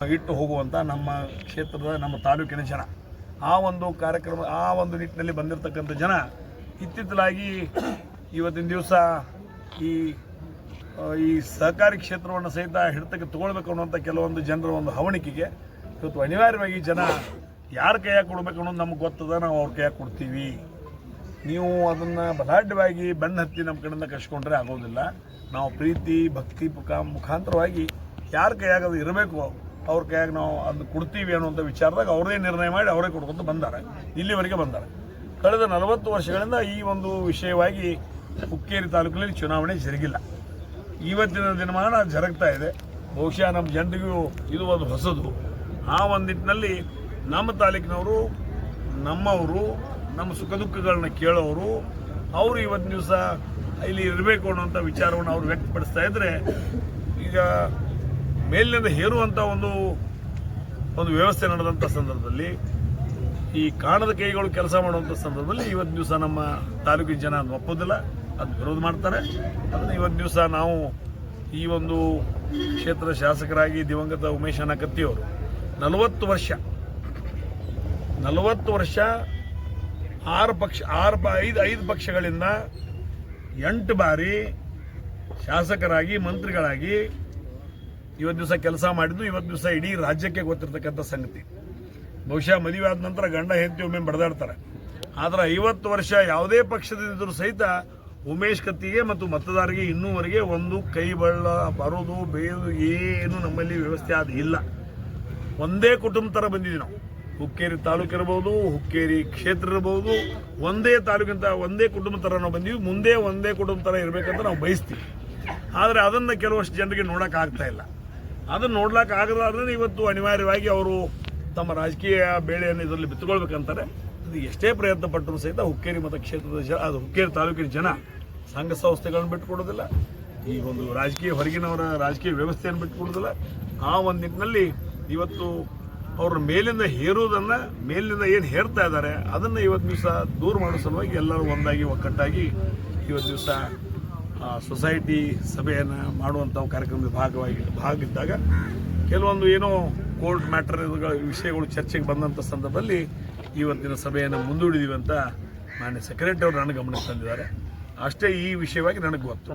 ಇಟ್ಟು ಹೋಗುವಂಥ ನಮ್ಮ ಕ್ಷೇತ್ರದ ನಮ್ಮ ತಾಲೂಕಿನ ಜನ ಆ ಒಂದು ಕಾರ್ಯಕ್ರಮ ಆ ಒಂದು ನಿಟ್ಟಿನಲ್ಲಿ ಬಂದಿರತಕ್ಕಂಥ ಜನ ಇತ್ತಿತ್ತಲಾಗಿ ಇವತ್ತಿನ ದಿವಸ ಈ ಸಹಕಾರಿ ಕ್ಷೇತ್ರವನ್ನು ಸಹಿತ ಹಿಡಿತಕ್ಕೆ ತಗೊಳ್ಬೇಕು ಅನ್ನುವಂಥ ಕೆಲವೊಂದು ಜನರ ಒಂದು ಹವಣಿಕೆಗೆ ಇವತ್ತು ಅನಿವಾರ್ಯವಾಗಿ ಜನ ಯಾರ ಕೈಯಾಗ ಕೊಡಬೇಕು ಅನ್ನೋದು ನಮ್ಗೆ ಗೊತ್ತದ, ನಾವು ಅವ್ರ ಕೈಯಾಗ ಕೊಡ್ತೀವಿ. ನೀವು ಅದನ್ನು ಬಲಾಢ್ಯವಾಗಿ ಬೆನ್ನು ಹತ್ತಿ ನಮ್ಮ ಕಡೆಯಿಂದ ಕಸ್ಕೊಂಡ್ರೆ ಆಗೋದಿಲ್ಲ. ನಾವು ಪ್ರೀತಿ ಭಕ್ತಿ ಮುಖಾಂತರವಾಗಿ ಯಾರ ಕೈಯಾಗ ಅದು ಇರಬೇಕು ಅವ್ರ ಕೈಯಾಗ ನಾವು ಅದನ್ನು ಕೊಡ್ತೀವಿ ಅನ್ನುವಂಥ ವಿಚಾರದಾಗ ಅವರೇ ನಿರ್ಣಯ ಮಾಡಿ ಅವರೇ ಕೊಡ್ಕೊತ ಬಂದಾರೆ, ಇಲ್ಲಿವರೆಗೆ ಬಂದಾರೆ. ಕಳೆದ 40 ವರ್ಷಗಳಿಂದ ಈ ಒಂದು ವಿಷಯವಾಗಿ ಹುಕ್ಕೇರಿ ತಾಲೂಕಿನಲ್ಲಿ ಚುನಾವಣೆ ಜರುಗಿಲ್ಲ. ಇವತ್ತಿನ ದಿನಮಾನ ಜರುಗ್ತಾ ಇದೆ. ಬಹುಶಃ ನಮ್ಮ ಜನರಿಗೂ ಇದು ಒಂದು ಹೊಸದು. ಆ ಒಂದು ನಿಟ್ಟಿನಲ್ಲಿ ನಮ್ಮ ತಾಲೂಕಿನವರು, ನಮ್ಮವರು, ನಮ್ಮ ಸುಖ ದುಃಖಗಳನ್ನ ಕೇಳೋರು, ಅವರು ಇವತ್ತಿನ ದಿವಸ ಇಲ್ಲಿ ಇರಬೇಕು ಅನ್ನೋಂಥ ವಿಚಾರವನ್ನು ಅವರು ವ್ಯಕ್ತಪಡಿಸ್ತಾ ಇದ್ದರೆ, ಈಗ ಮೇಲಿನಿಂದ ಹೇರುವಂಥ ಒಂದು ವ್ಯವಸ್ಥೆ ನಡೆದಂಥ ಸಂದರ್ಭದಲ್ಲಿ ಈ ಕಾಣದ ಕೈಗಳು ಕೆಲಸ ಮಾಡುವಂಥ ಸಂದರ್ಭದಲ್ಲಿ ಇವತ್ತು ದಿವಸ ನಮ್ಮ ತಾಲೂಕಿನ ಜನ ಅದನ್ನು ಒಪ್ಪೋದಿಲ್ಲ, ಅದು ವಿರೋಧ ಮಾಡ್ತಾರೆ. ಅದನ್ನು ಇವತ್ತು ದಿವಸ ನಾವು ಈ ಒಂದು ಕ್ಷೇತ್ರದ ಶಾಸಕರಾಗಿ ದಿವಂಗತ ಉಮೇಶ್ ಅನಕತ್ತಿಯವರು 40 ವರ್ಷ 5 ಪಕ್ಷಗಳಿಂದ 8 ಬಾರಿ ಶಾಸಕರಾಗಿ ಮಂತ್ರಿಗಳಾಗಿ ಇವತ್ತು ದಿವಸ ಕೆಲಸ ಮಾಡಿದ್ದು ಇವತ್ತು ದಿವಸ ಇಡೀ ರಾಜ್ಯಕ್ಕೆ ಗೊತ್ತಿರ್ತಕ್ಕಂಥ ಸಂಗತಿ. ಬಹುಶಃ ಮದುವೆ ಆದ ನಂತರ ಗಂಡ ಹೆಂಡತಿ ಒಮ್ಮೆ ಬಡದಾಡ್ತಾರೆ. ಆದರೆ 50 ವರ್ಷ ಯಾವುದೇ ಪಕ್ಷದಿದ್ದರೂ ಸಹಿತ ಉಮೇಶ್ ಕತ್ತಿಗೆ ಮತ್ತು ಮತದಾರರಿಗೆ ಇನ್ನೂವರೆಗೆ ಒಂದು ಕೈ ಬಳ್ಳ ಬರೋದು ಬೇಯೋದು ಏನು ನಮ್ಮಲ್ಲಿ ವ್ಯವಸ್ಥೆ ಅದು ಇಲ್ಲ. ಒಂದೇ ಕುಟುಂಬ ಥರ ಬಂದಿದ್ದೀವಿ ನಾವು. ಹುಕ್ಕೇರಿ ತಾಲೂಕು ಇರ್ಬೋದು, ಹುಕ್ಕೇರಿ ಕ್ಷೇತ್ರ ಇರ್ಬೋದು, ಒಂದೇ ತಾಲೂಕಿಂತ ಒಂದೇ ಕುಟುಂಬ ಥರ ನಾವು ಬಂದೀವಿ. ಮುಂದೆ ಒಂದೇ ಕುಟುಂಬ ಥರ ಇರಬೇಕಂತ ನಾವು ಬಯಸ್ತೀವಿ. ಆದರೆ ಅದನ್ನು ಕೆಲವಷ್ಟು ಜನರಿಗೆ ನೋಡೋಕ್ಕಾಗ್ತಾ ಇಲ್ಲ. ಅದನ್ನು ನೋಡ್ಲಿಕ್ಕಾಗದಾದ್ರೆ ಇವತ್ತು ಅನಿವಾರ್ಯವಾಗಿ ಅವರು ತಮ್ಮ ರಾಜಕೀಯ ಬೇಳೆಯನ್ನು ಇದರಲ್ಲಿ ಬಿತ್ತುಕೊಳ್ಬೇಕಂತಾರೆ. ಅದು ಎಷ್ಟೇ ಪ್ರಯತ್ನ ಪಟ್ಟರೂ ಸಹಿತ ಹುಕ್ಕೇರಿ ಮತಕ್ಷೇತ್ರದ ಜನ, ಅದು ಹುಕ್ಕೇರಿ ತಾಲೂಕಿನ ಜನ ಸಂಘ ಸಂಸ್ಥೆಗಳನ್ನು ಬಿಟ್ಟುಕೊಡೋದಿಲ್ಲ, ಈ ಒಂದು ರಾಜಕೀಯ ಹೊರಗಿನವರ ರಾಜಕೀಯ ವ್ಯವಸ್ಥೆಯನ್ನು ಬಿಟ್ಟುಕೊಡೋದಿಲ್ಲ. ಆ ಒಂದು ನಿಟ್ಟಿನಲ್ಲಿ ಇವತ್ತು ಅವ್ರ ಮೇಲಿಂದ ಹೇರುವುದನ್ನು, ಮೇಲಿನಿಂದ ಏನು ಹೇರ್ತಾ ಇದ್ದಾರೆ ಅದನ್ನು ಇವತ್ತು ದಿವಸ ದೂರ ಮಾಡೋ ಸಲುವಾಗಿ ಎಲ್ಲರೂ ಒಂದಾಗಿ ಒಕ್ಕಟ್ಟಾಗಿ ಇವತ್ತು ದಿವಸ ಸೊಸೈಟಿ ಸಭೆಯನ್ನು ಮಾಡುವಂಥ ಕಾರ್ಯಕ್ರಮದ ಭಾಗವಿದ್ದಾಗ ಕೆಲವೊಂದು ಏನೋ ಕೋರ್ಟ್ ಮ್ಯಾಟರ್ ವಿಷಯಗಳು ಚರ್ಚೆಗೆ ಬಂದಂಥ ಸಂದರ್ಭದಲ್ಲಿ ಇವತ್ತಿನ ಸಭೆಯನ್ನು ಮುಂದೂಡಿದೀವಿ ಅಂತ ಮಾನ್ಯ ಸೆಕ್ರೆಟರಿ ಅವರು ನನಗೆ ಗಮನಕ್ಕೆ ತಂದಿದ್ದಾರೆ. ಅಷ್ಟೇ ಈ ವಿಷಯವಾಗಿ ನನಗೆ ಗೊತ್ತು.